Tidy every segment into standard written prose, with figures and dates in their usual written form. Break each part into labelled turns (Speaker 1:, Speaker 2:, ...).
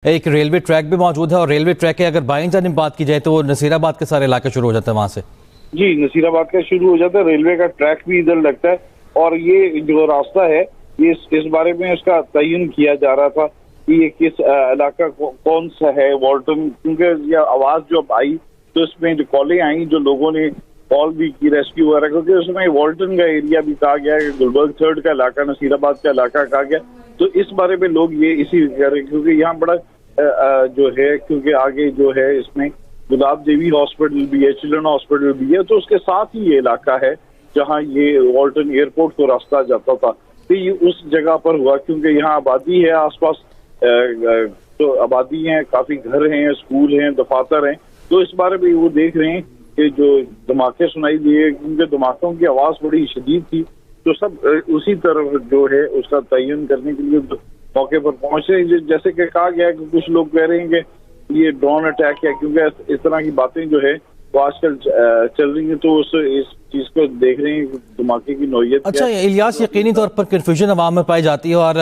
Speaker 1: ایک railway track بھی موجود ہے اور ریلوے ٹریک کی اگر بائیں جانب بات کی جائے تو وہ نصیرآباد کے سارے علاقے شروع ہو جاتے ہیں وہاں سے.
Speaker 2: جی نصیرآباد کا شروع ہو جاتا ہے، ریلوے کا ٹریک بھی ادھر لگتا ہے اور یہ جو راستہ ہے یہ اس بارے میں اس کا تعین کیا جا رہا تھا کہ یہ کس علاقہ کون سا ہے والٹن، کیونکہ یہ آواز جو آئی تو اس میں جو کالیں آئیں جو لوگوں نے کال بھی کی ریسکیو وغیرہ، کیونکہ اس میں والٹن کا ایریا بھی کہا گیا ہے، گلبرگ تھرڈ کا علاقہ، نصیرآباد کا علاقہ کہا گیا. تو اس بارے میں لوگ یہ اسی کہہ رہے ہیں کیونکہ یہاں بڑا جو ہے کیونکہ آگے جو ہے اس میں گلاب دیوی ہاسپٹل بھی ہے، چلڈرن ہاسپٹل بھی ہے، تو اس کے ساتھ ہی یہ علاقہ ہے جہاں یہ والٹن ایئرپورٹ کو راستہ جاتا تھا. تو یہ اس جگہ پر ہوا کیونکہ یہاں آبادی ہے، آس پاس تو آبادی ہیں، کافی گھر ہیں، اسکول ہیں، دفاتر ہیں. تو اس بارے میں وہ دیکھ رہے ہیں کہ جو دھماکے سنائی دیے کیونکہ دھماکوں کی آواز بڑی شدید تھی، تو سب اسی طرف جو ہے اس کا تعین کرنے کے لیے موقع پر پہنچ رہے ہیں. جیسے کہ کہا گیا ہے کہ کچھ لوگ کہہ رہے ہیں کہ یہ ڈرون اٹیک ہے، کیونکہ اس طرح کی باتیں جو ہے وہ آج کل چل رہی ہیں، تو اس چیز کو دیکھ رہے ہیں دھماکے کی نوعیت.
Speaker 1: اچھا الیاس، یقینی طور پر کنفیوژن عوام میں پائی جاتی ہے اور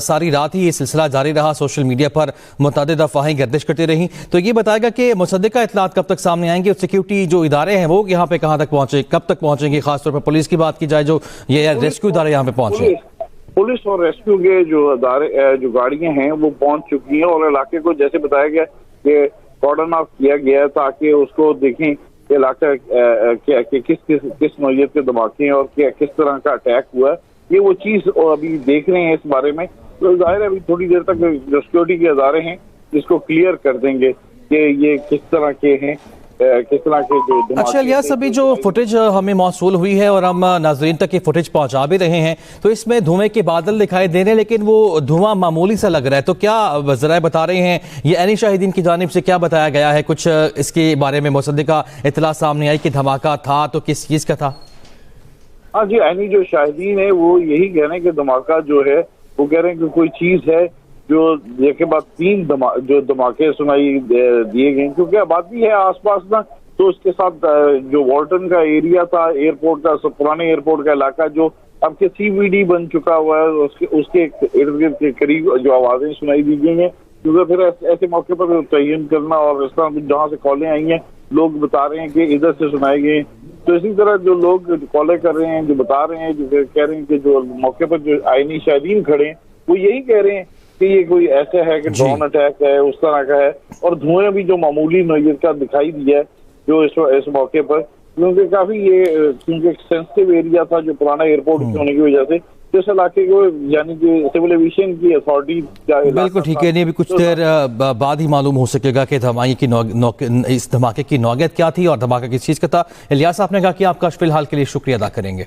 Speaker 1: ساری رات ہی یہ سلسلہ جاری رہا، سوشل میڈیا پر متعدد افواہیں گردش کرتی رہیں. تو یہ بتائے گا کہ مصدقہ اطلاعات کب تک سامنے آئیں گے اور سیکیورٹی جو ادارے ہیں وہ یہاں پہ کہاں تک پہنچے، کب تک پہنچیں گے؟ خاص طور پر پولیس کی بات کی جائے، جو یہ ریسکیو ادارے یہاں پہ پہنچے.
Speaker 2: پولیس اور ریسکیو کے جو ادارے جو گاڑیاں ہیں وہ پہنچ چکی ہیں اور علاقے کو جیسے بتایا گیا کہ کارڈن آف کیا گیا ہے تاکہ اس کو دیکھیں کہ علاقہ کس نوعیت کے دھماکے ہیں اور کس طرح کا اٹیک ہوا ہے. یہ وہ چیز ابھی دیکھ رہے ہیں اس بارے میں. تو ظاہر ہے ابھی تھوڑی دیر تک جو سیکورٹی کے ادارے ہیں اس کو کلیئر کر دیں گے کہ یہ کس طرح کے ہیں، کس طرح کے جو دھماکے.
Speaker 1: اچھا الیاس، ابھی جو فوٹیج ہمیں موصول ہوئی ہے اور ہم ناظرین تک یہ فوٹیج پہنچا بھی رہے ہیں تو اس میں دھوئیں کے بادل دکھائی دے رہے ہیں لیکن وہ دھواں معمولی سا لگ رہا ہے. تو کیا ذرائع بتا رہے ہیں، یہ عینی شاہدین کی جانب سے کیا بتایا گیا ہے؟ کچھ اس کے بارے میں مصدقہ اطلاع سامنے آئی کہ دھماکہ تھا تو کس چیز کا تھا؟
Speaker 2: ہاں جی، عینی جو شاہدین ہے وہ یہی کہہ رہے ہیں کہ دھماکہ جو ہے وہ کہہ رہے ہیں کہ کوئی چیز ہے جو دیکھے بعد 3 جو دھماکے سنائی دیے گئے کیونکہ آبادی ہے آس پاس نا. تو اس کے ساتھ جو والٹن کا ایریا تھا، ایئرپورٹ کا پرانے ایئرپورٹ کا علاقہ جو اب کے CBD بن چکا ہوا ہے، اس کے ارد گرد کے قریب جو آوازیں سنائی دی گئی ہیں کیونکہ پھر ایسے موقع پر تعین کرنا اور اس طرح جہاں سے کالیں آئی ہیں لوگ بتا رہے ہیں کہ ادھر سے سنائے گئے. تو اسی طرح جو لوگ کالیں کر رہے ہیں، جو بتا رہے ہیں، جو کہہ رہے ہیں کہ جو موقع پر جو عینی شاہدین کھڑے ہیں وہ یہی کہہ رہے ہیں کہ یہ کوئی ایسا ہے کہ ڈرون اٹیک ہے، اس طرح کا ہے. اور دھوئیں بھی جو معمولی نوعیت کا دکھائی دیا ہے جو اس موقع پر، کیونکہ کافی یہ کیونکہ سینسٹیو ایریا تھا جو پرانا ایئرپورٹ ہونے کی وجہ سے اس علاقے کو یعنی کہ سول ایویشن کی اتھارٹی.
Speaker 1: بالکل ٹھیک ہے، نہیں ابھی کچھ دیر بعد ہی معلوم ہو سکے گا کہ اس دھماکے کی نوعیت کیا تھی اور دھماکہ کس چیز کا تھا. الیاس، آپ نے کہا کہ آپ کا فی الحال کے لیے شکریہ ادا کریں گے.